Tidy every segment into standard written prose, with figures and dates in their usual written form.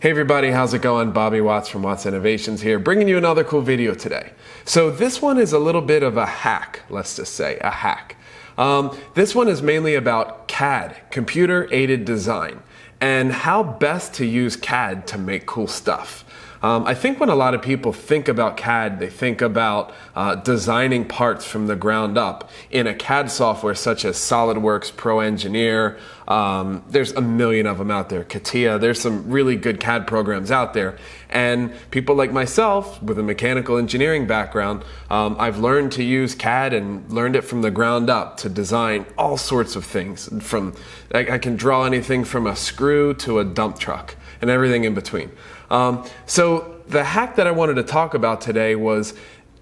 Hey everybody, how's it going? Bobby Watts from Watts Innovations here, bringing you another cool video today. So this one is a little bit of a hack, let's just say, a hack. This one is mainly about CAD, computer aided design, and how best to use CAD to make cool stuff. I think when a lot of people think about CAD, they think about designing parts from the ground up in a CAD software such as SolidWorks, Pro Engineer. There's a million of them out there. CATIA, there's some really good CAD programs out there. And people like myself with a mechanical engineering background, I've learned to use CAD and learned it from the ground up to design all sorts of things. I can draw anything from a screw to a dump truck and everything in between. So the hack that I wanted to talk about today was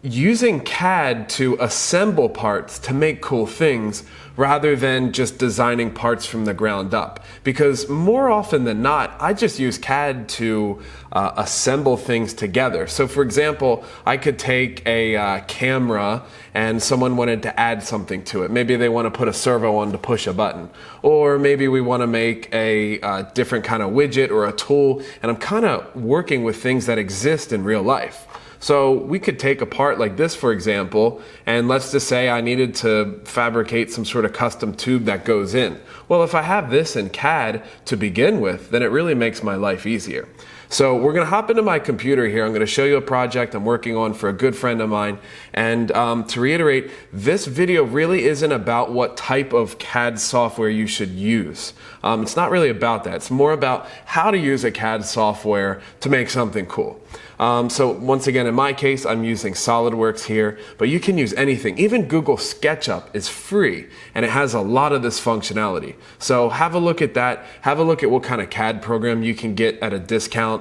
using CAD to assemble parts to make cool things rather than just designing parts from the ground up. Because more often than not, I just use CAD to assemble things together. So for example, I could take a camera and someone wanted to add something to it. Maybe they want to put a servo on to push a button. Or maybe we want to make a different kind of widget or a tool. And I'm kind of working with things that exist in real life. So we could take a part like this, for example, and let's just say I needed to fabricate some sort of custom tube that goes in. Well, if I have this in CAD to begin with, then it really makes my life easier. So we're going to hop into my computer here. I'm going to show you a project I'm working on for a good friend of mine. And to reiterate, this video really isn't about what type of CAD software you should use. It's not really about that. It's more about how to use a CAD software to make something cool. So once again, in my case, I'm using SolidWorks here, but you can use anything. Even Google SketchUp is free, and it has a lot of this functionality. So have a look at that. Have a look at what kind of CAD program you can get at a discount.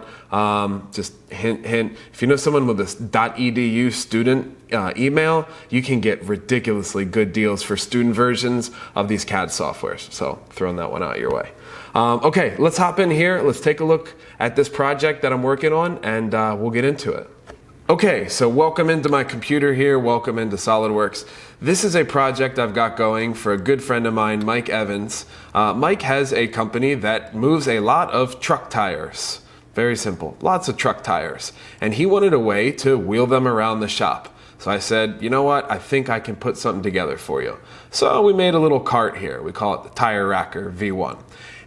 Just hint, if you know someone with this .edu student email, you can get ridiculously good deals for student versions of these CAD softwares. So throwing that one out your way. Okay, let's hop in here. Let's take a look at this project that I'm working on, and we'll get into it. Okay, so welcome into my computer here. Welcome into SolidWorks. This is a project I've got going for a good friend of mine, Mike Evans. Mike has a company that moves a lot of truck tires. Very simple, lots of truck tires. And he wanted a way to wheel them around the shop. So I said, you know what, I think I can put something together for you. So we made a little cart here. We call it the Tire Racker V1.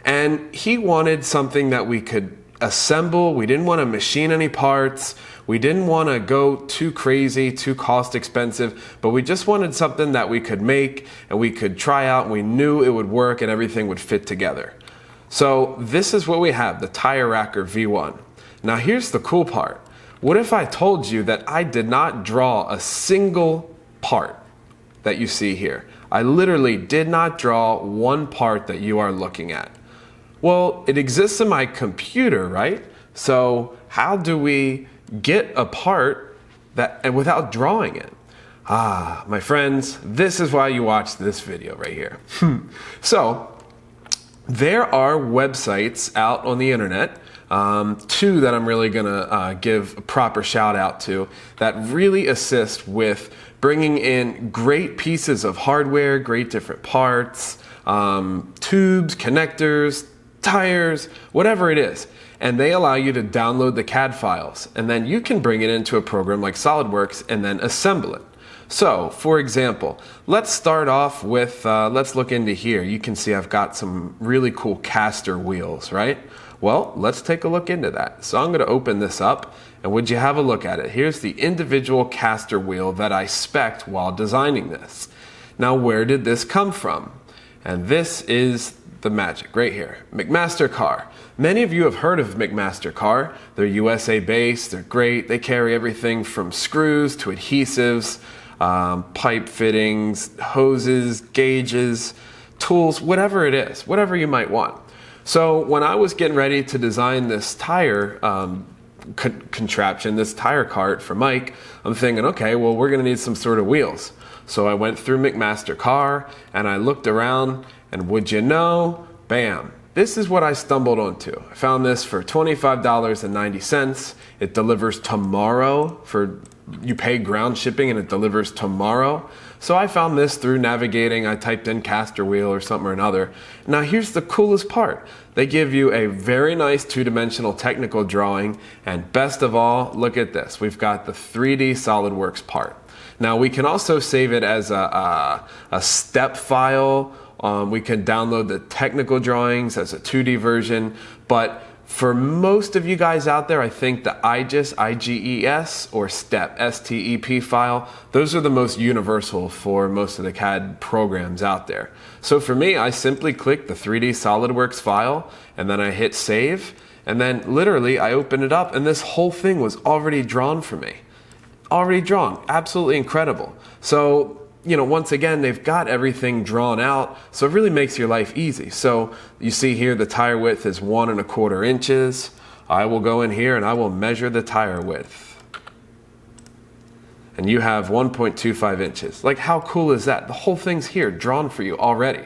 And he wanted something that we could assemble. We didn't want to machine any parts. We didn't want to go too crazy, too cost expensive, but we just wanted something that we could make and we could try out and we knew it would work and everything would fit together. So this is what we have, the Tire Racker V1. Now here's the cool part. What if I told you that I did not draw a single part that you see here? I literally did not draw one part that you are looking at. Well, it exists in my computer, right? So how do we get a part and without drawing it? My friends, this is why you watch this video right here. So there are websites out on the internet, two that I'm really gonna give a proper shout out to, that really assist with bringing in great pieces of hardware, great different parts, tubes, connectors, tires, whatever it is. And they allow you to download the CAD files, and then you can bring it into a program like SolidWorks and then assemble it. So, for example, let's start off with, let's look into here. You can see I've got some really cool caster wheels, right? Well, let's take a look into that. So I'm going to open this up, and would you have a look at it? Here's the individual caster wheel that I spec'd while designing this. Now, where did this come from? And this is the magic right here, Mcmaster-Carr. Many of you have heard of Mcmaster-Carr. They're USA based, they're great. They carry everything from screws to adhesives, pipe fittings, hoses, gauges, tools, whatever it is, whatever you might want. So when I was getting ready to design this tire contraption, this tire cart for Mike, I'm thinking, okay, well, we're gonna need some sort of wheels. So I went through Mcmaster-Carr and I looked around, and would you know, bam, this is what I stumbled onto. I found this for $25.90. It delivers tomorrow for you pay ground shipping and it delivers tomorrow. So I found this through navigating. I typed in caster wheel or something or another. Now here's the coolest part. They give you a very nice two-dimensional technical drawing, and best of all, look at this. We've got the 3D SolidWorks part. Now we can also save it as a step file. We can download the technical drawings as a 2D version, but for most of you guys out there, I think the IGES, I-G-E-S, or STEP, S-T-E-P file, those are the most universal for most of the CAD programs out there. So for me, I simply click the 3D SolidWorks file, and then I hit save, and then literally I open it up, and this whole thing was already drawn for me. Already drawn, absolutely incredible. So, you know, once again, they've got everything drawn out, so it really makes your life easy. So you see here the tire width is 1 1/4 inches. I will go in here and I will measure the tire width. And you have 1.25 inches. Like, how cool is that? The whole thing's here, drawn for you already.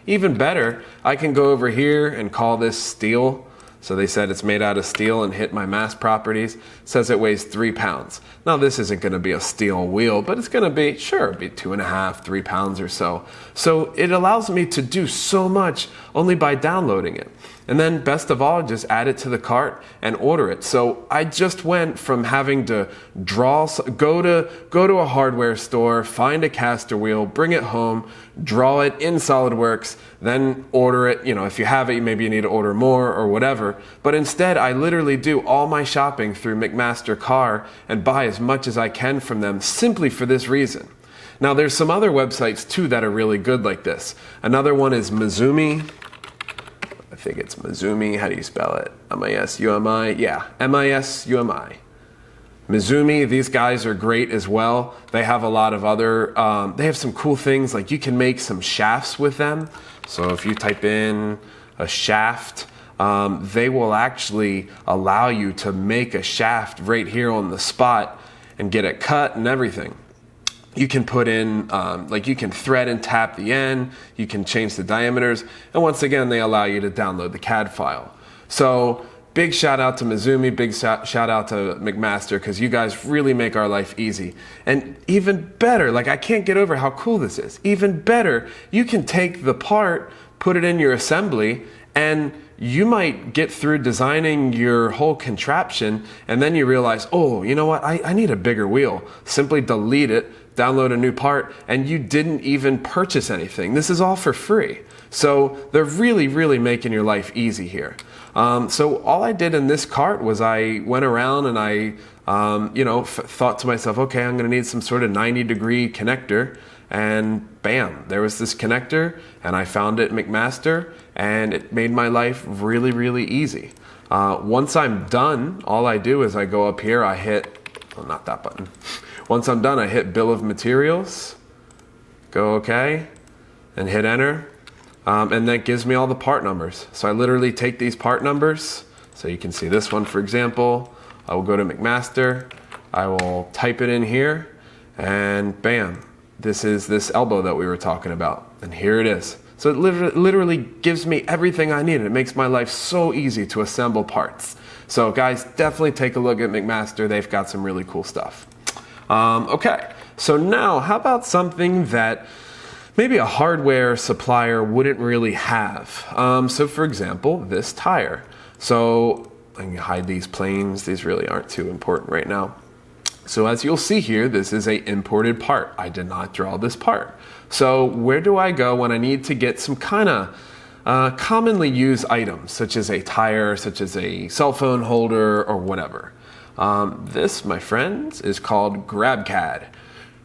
Even better, I can go over here and call this steel. So they said it's made out of steel and hit my mass properties. It says it weighs 3 pounds. Now this isn't gonna be a steel wheel, but it's gonna be, sure, be 2.5, 3 pounds or so. So it allows me to do so much only by downloading it. And then best of all, just add it to the cart and order it. So I just went from having to go to a hardware store, find a caster wheel, bring it home, draw it in SolidWorks, then order it. You know, if you have it, maybe you need to order more or whatever. But instead, I literally do all my shopping through Mcmaster-Carr and buy as much as I can from them simply for this reason. Now there's some other websites too that are really good like this. Another one is Mizumi. I think it's Mizumi. How do you spell it? M-I-S-U-M-I? Yeah, M-I-S-U-M-I. Mizumi, these guys are great as well. They have a lot of other, they have some cool things, like you can make some shafts with them. So if you type in a shaft, they will actually allow you to make a shaft right here on the spot and get it cut and everything. You can put in, like you can thread and tap the end, you can change the diameters, and once again, they allow you to download the CAD file. So big shout out to Mizumi, big shout out to Mcmaster, because you guys really make our life easy. And even better, like I can't get over how cool this is. Even better, you can take the part, put it in your assembly, and you might get through designing your whole contraption, and then you realize, oh, you know what, I need a bigger wheel. Simply delete it, download a new part, and you didn't even purchase anything. This is all for free. So they're really, really making your life easy here. So all I did in this cart was I went around and I, you know, thought to myself, okay, I'm gonna need some sort of 90-degree connector, and bam, there was this connector, and I found it at Mcmaster, and it made my life really, really easy. Once I'm done, all I do is I go up here, I hit, oh, not that button. Once I'm done, I hit Bill of Materials, go OK, and hit Enter, and that gives me all the part numbers. So I literally take these part numbers, so you can see this one, for example. I will go to Mcmaster, I will type it in here, and bam, this is this elbow that we were talking about, and here it is. So it literally gives me everything I need, and it makes my life so easy to assemble parts. So guys, definitely take a look at Mcmaster. They've got some really cool stuff. Okay, so now how about something that maybe a hardware supplier wouldn't really have? So for example, this tire. So I can hide these planes. These really aren't too important right now. So as you'll see here, this is an imported part. I did not draw this part. So where do I go when I need to get some kind of commonly used items, such as a tire, such as a cell phone holder, or whatever? This, my friends, is called CAD.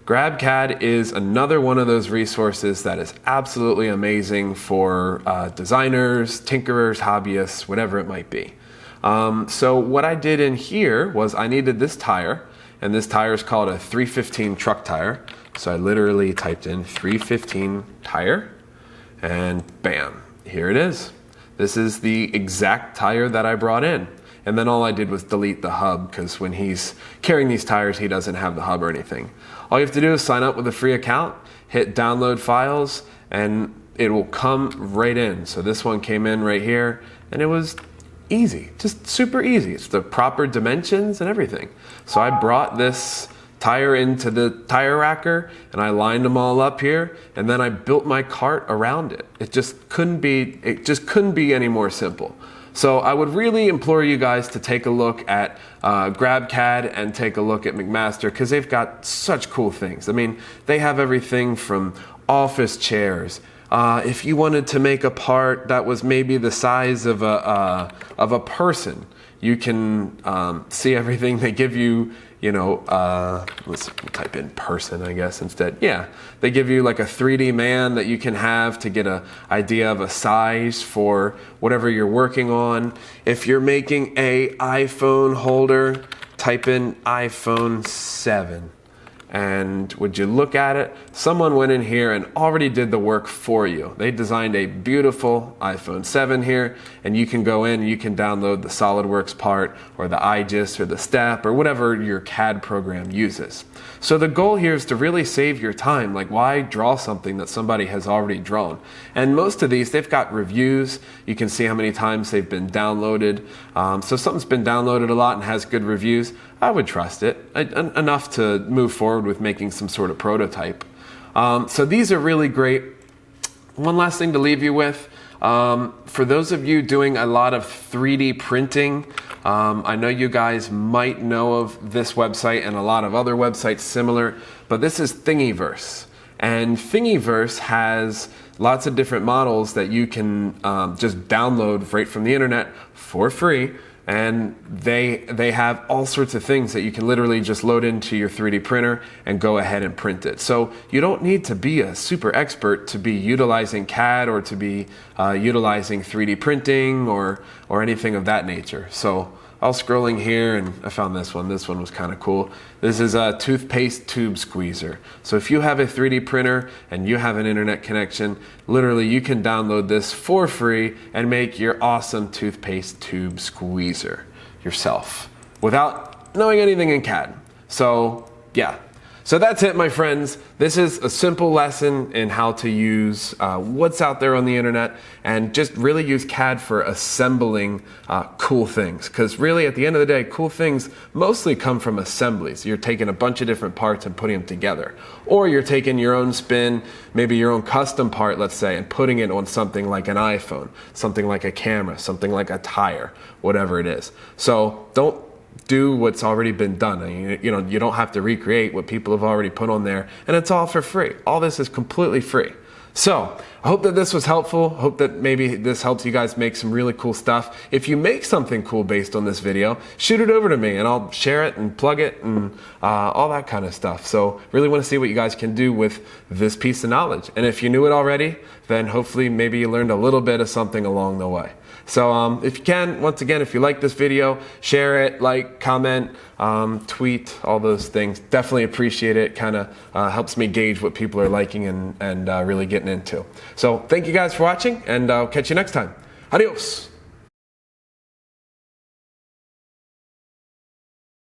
CAD is another one of those resources that is absolutely amazing for designers, tinkerers, hobbyists, whatever it might be. So what I did in here was I needed this tire, and this tire is called a 315 truck tire. So I literally typed in 315 tire, and bam, here it is. This is the exact tire that I brought in. And then all I did was delete the hub, because when he's carrying these tires, he doesn't have the hub or anything. All you have to do is sign up with a free account, hit download files, and it will come right in. So this one came in right here, and it was easy, just super easy. It's the proper dimensions and everything. So I brought this tire into the tire racker, and I lined them all up here, and then I built my cart around it. It just couldn't be any more simple. So I would really implore you guys to take a look at GrabCAD and take a look at Mcmaster, because they've got such cool things. I mean, they have everything from office chairs. If you wanted to make a part that was maybe the size of a person, you can see everything. They give you, let's type in person, I guess, instead. Yeah, they give you like a 3D man that you can have to get an idea of a size for whatever you're working on. If you're making a iPhone holder, type in iPhone 7. And would you look at it? Someone went in here and already did the work for you. They designed a beautiful iPhone 7 here, and you can go in and you can download the SolidWorks part or the IGES or the STEP or whatever your CAD program uses. So the goal here is to really save your time. Like, why draw something that somebody has already drawn? And most of these, they've got reviews. You can see how many times they've been downloaded. So something's been downloaded a lot and has good reviews, I would trust it enough to move forward with making some sort of prototype. So these are really great. One last thing to leave you with. For those of you doing a lot of 3D printing, I know you guys might know of this website and a lot of other websites similar, but this is Thingiverse. And Thingiverse has lots of different models that you can just download right from the internet for free. And they have all sorts of things that you can literally just load into your 3D printer and go ahead and print it. So you don't need to be a super expert to be utilizing CAD or to be utilizing 3D printing or anything of that nature. So I was scrolling here and I found this one. This one was kind of cool. This is a toothpaste tube squeezer. So if you have a 3D printer and you have an internet connection, literally you can download this for free and make your awesome toothpaste tube squeezer yourself without knowing anything in CAD. So yeah. So that's it, my friends. This is a simple lesson in how to use what's out there on the internet and just really use CAD for assembling cool things. Because really, at the end of the day, cool things mostly come from assemblies. You're taking a bunch of different parts and putting them together. Or you're taking your own spin, maybe your own custom part, let's say, and putting it on something like an iPhone, something like a camera, something like a tire, whatever it is. So don't do what's already been done. I mean, you don't have to recreate what people have already put on there, and it's all for free. All this is completely free. So I hope that this was helpful. Hope that maybe this helps you guys make some really cool stuff. If you make something cool based on this video, shoot it over to me and I'll share it and plug it and all that kind of stuff. So really want to see what you guys can do with this piece of knowledge. And if you knew it already, then hopefully maybe you learned a little bit of something along the way. So if you can, once again, if you like this video, share it, like, comment, tweet, all those things. Definitely appreciate it. Kind of helps me gauge what people are liking and really getting into. So thank you guys for watching, and I'll catch you next time. Adios.